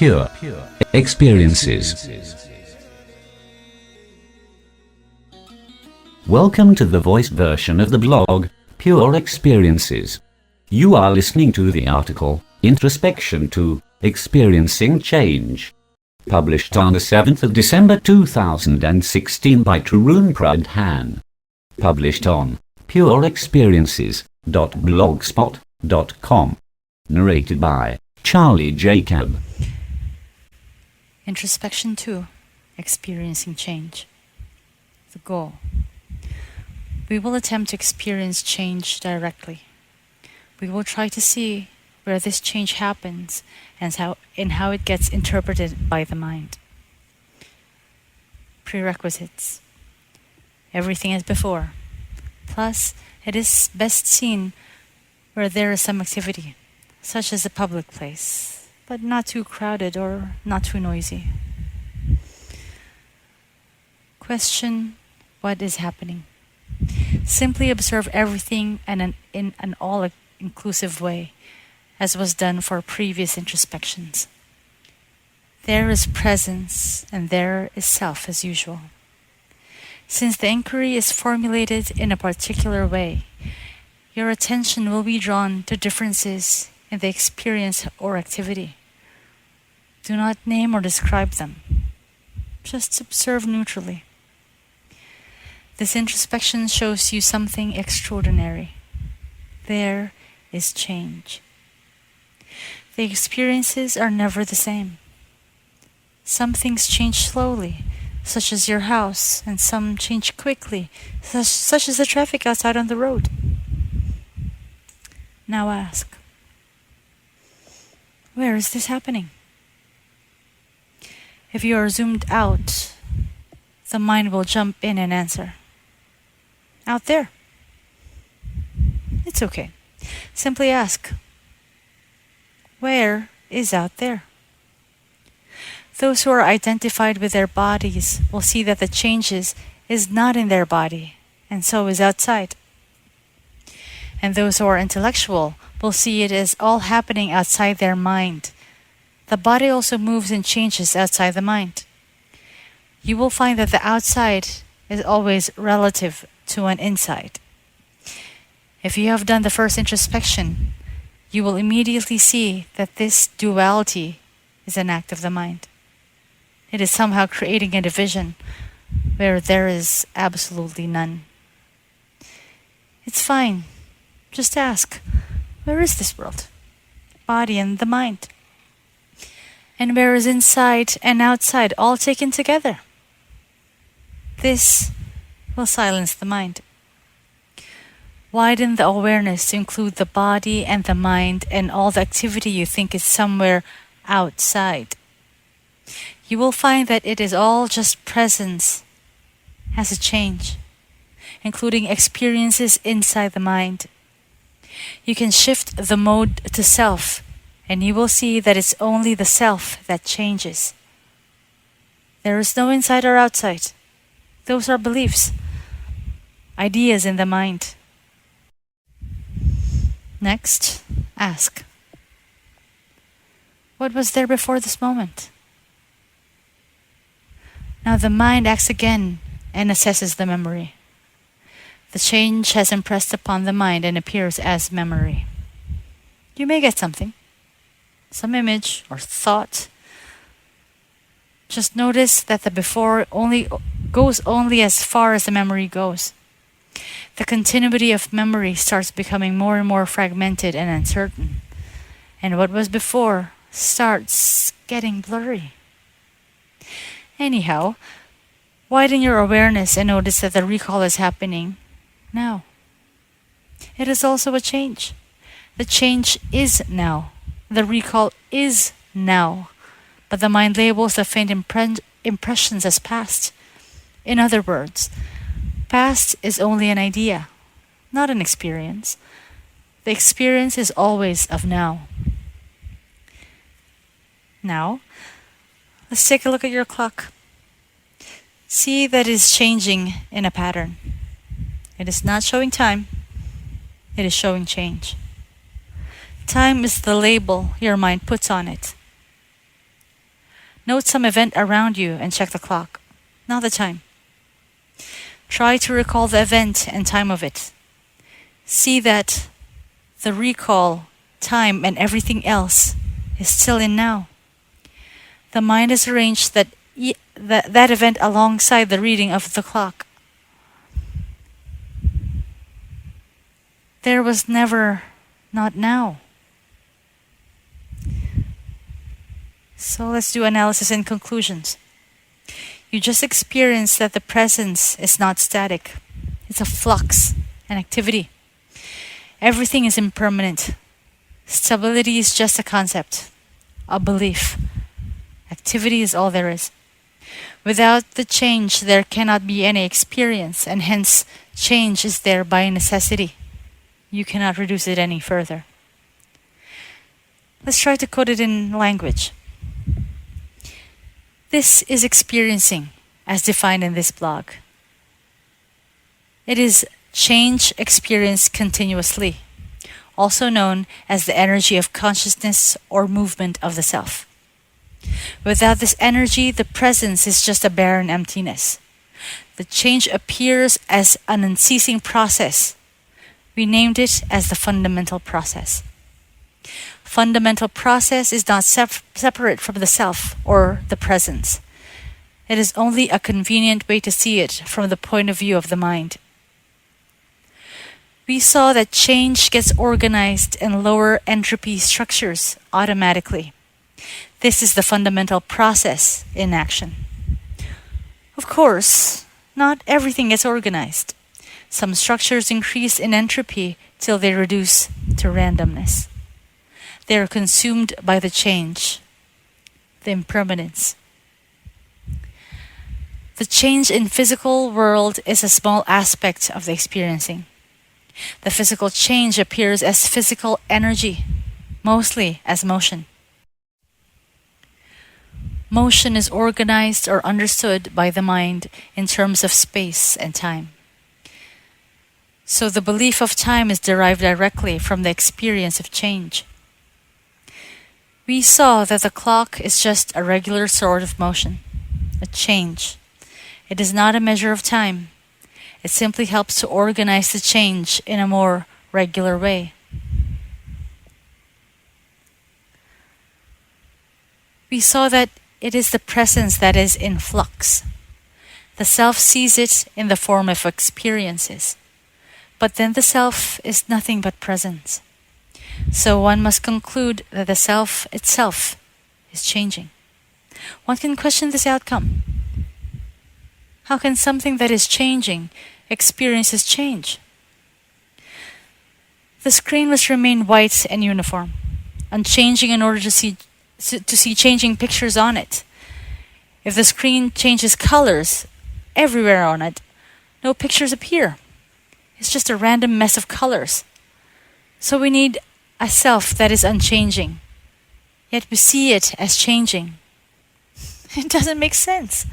Pure Experiences. Welcome to the voice version of the blog, Pure Experiences. You are listening to the article, Introspection to Experiencing Change, published on the 7th of December 2016 by Tarun Pradhaan, published on pureexperiences.blogspot.com, narrated by Charlie Jacob. Introspection 2, Experiencing Change. The goal. We will attempt to experience change directly. We will try to see where this change happens and how it gets interpreted by the mind. Prerequisites. Everything as before. Plus, it is best seen where there is some activity, such as a public place, but not too crowded or not too noisy. Question: what is happening? Simply observe everything in an all-inclusive way, as was done for previous introspections. There is presence and there is self as usual. Since the inquiry is formulated in a particular way, your attention will be drawn to differences in the experience or activity. Do not name or describe them. Just observe neutrally. This introspection shows you something extraordinary. There is change. The experiences are never the same. Some things change slowly, such as your house, and some change quickly, such as the traffic outside on the road. Now ask, where is this happening? If you are zoomed out, the mind will jump in and answer. Out there. It's okay. Simply ask, where is out there? Those who are identified with their bodies will see that the changes is not in their body, and so is outside. And those who are intellectual will see it as all happening outside their mind. The body also moves and changes outside the mind. You will find that the outside is always relative to an inside. If you have done the first introspection, you will immediately see that this duality is an act of the mind. It is somehow creating a division where there is absolutely none. It's fine. Just ask, where is this world? Body and the mind. And where is inside and outside all taken together? This will silence the mind. Widen the awareness to include the body and the mind and all the activity you think is somewhere outside. You will find that it is all just presence as a change, including experiences inside the mind. You can shift the mode to self, and you will see that it's only the self that changes. There is no inside or outside. Those are beliefs, ideas in the mind. Next, ask, what was there before this moment? Now the mind acts again and assesses the memory. The change has impressed upon the mind and appears as memory. You may get something, some image or thought. Just notice that the before goes only as far as the memory goes. The continuity of memory starts becoming more and more fragmented and uncertain, and what was before starts getting blurry. Anyhow, widen your awareness and notice that the recall is happening now. It is also a change. The change is now. The recall is now. But the mind labels the faint impressions as past. In other words, past is only an idea, not an experience. The experience is always of now. Now, let's take a look at your clock. See that it is changing in a pattern. It is not showing time. It is showing change. Time is the label your mind puts on it. Note some event around you and check the clock, not the time. Try to recall the event and time of it. See that the recall, time, and everything else is still in now. The mind has arranged that event alongside the reading of the clock. There was never not now. So let's do analysis and conclusions. You just experienced that the presence is not static. It's a flux, an activity. Everything is impermanent. Stability is just a concept, a belief. Activity is all there is. Without the change, there cannot be any experience, and hence, change is there by necessity. You cannot reduce it any further. Let's try to code it in language. This is experiencing, as defined in this blog. It is change experienced continuously, also known as the energy of consciousness or movement of the self. Without this energy, the presence is just a barren emptiness. The change appears as an unceasing process. We named it as the fundamental process. Fundamental process is not separate from the self or the presence. It is only a convenient way to see it from the point of view of the mind. We saw that change gets organized in lower entropy structures automatically. This is the fundamental process in action. Of course, not everything gets organized. Some structures increase in entropy till they reduce to randomness. They are consumed by the change, the impermanence. The change in physical world is a small aspect of the experiencing. The physical change appears as physical energy, mostly as motion. Motion is organized or understood by the mind in terms of space and time. So the belief of time is derived directly from the experience of change. We saw that the clock is just a regular sort of motion, a change. It is not a measure of time. It simply helps to organize the change in a more regular way. We saw that it is the presence that is in flux. The self sees it in the form of experiences. But then the self is nothing but presence. So one must conclude that the self itself is changing. One can question this outcome. How can something that is changing experiences change? The screen must remain white and uniform, unchanging in order to see changing pictures on it. If the screen changes colors everywhere on it, no pictures appear. It's just a random mess of colors. So we need a self that is unchanging, yet we see it as changing. It doesn't make sense.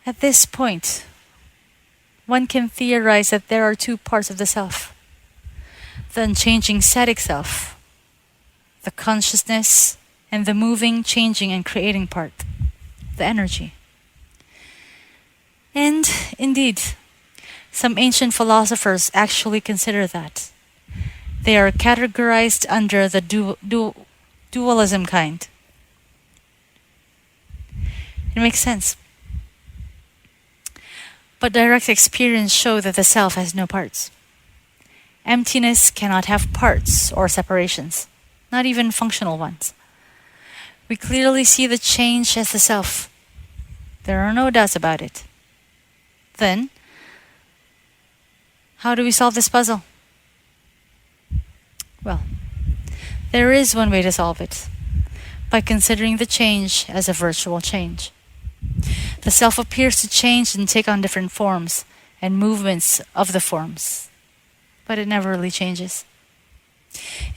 At this point, one can theorize that there are two parts of the self. The unchanging static self, the consciousness, and the moving, changing, and creating part, the energy. And indeed, some ancient philosophers actually consider that. They are categorized under the dualism kind. It makes sense. But direct experience shows that the self has no parts. Emptiness cannot have parts or separations, not even functional ones. We clearly see the change as the self. There are no doubts about it. Then, how do we solve this puzzle? Well, there is one way to solve it, by considering the change as a virtual change. The self appears to change and take on different forms and movements of the forms, but it never really changes.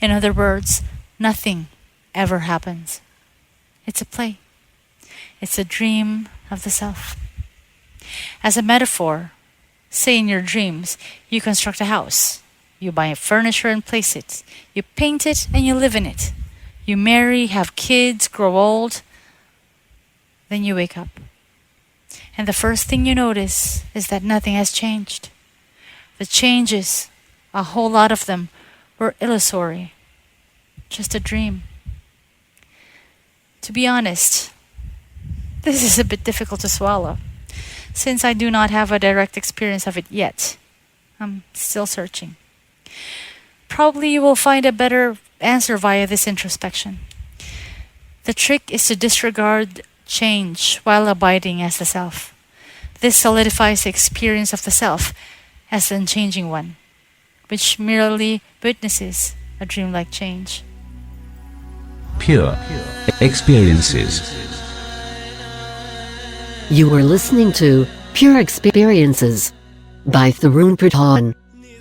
In other words, nothing ever happens. It's a play. It's a dream of the self. As a metaphor, say in your dreams, you construct a house. You buy furniture and place it. You paint it and you live in it. You marry, have kids, grow old. Then you wake up. And the first thing you notice is that nothing has changed. The changes, a whole lot of them, were illusory. Just a dream. To be honest, this is a bit difficult to swallow, since I do not have a direct experience of it yet. I'm still searching. Probably you will find a better answer via this introspection. The trick is to disregard change while abiding as the self. This solidifies the experience of the self as the unchanging one, which merely witnesses a dreamlike change. Pure experiences. You were listening to Pure Experiences by Tarun Pradhaan.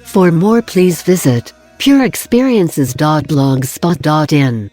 For more, please visit pureexperiences.blogspot.in.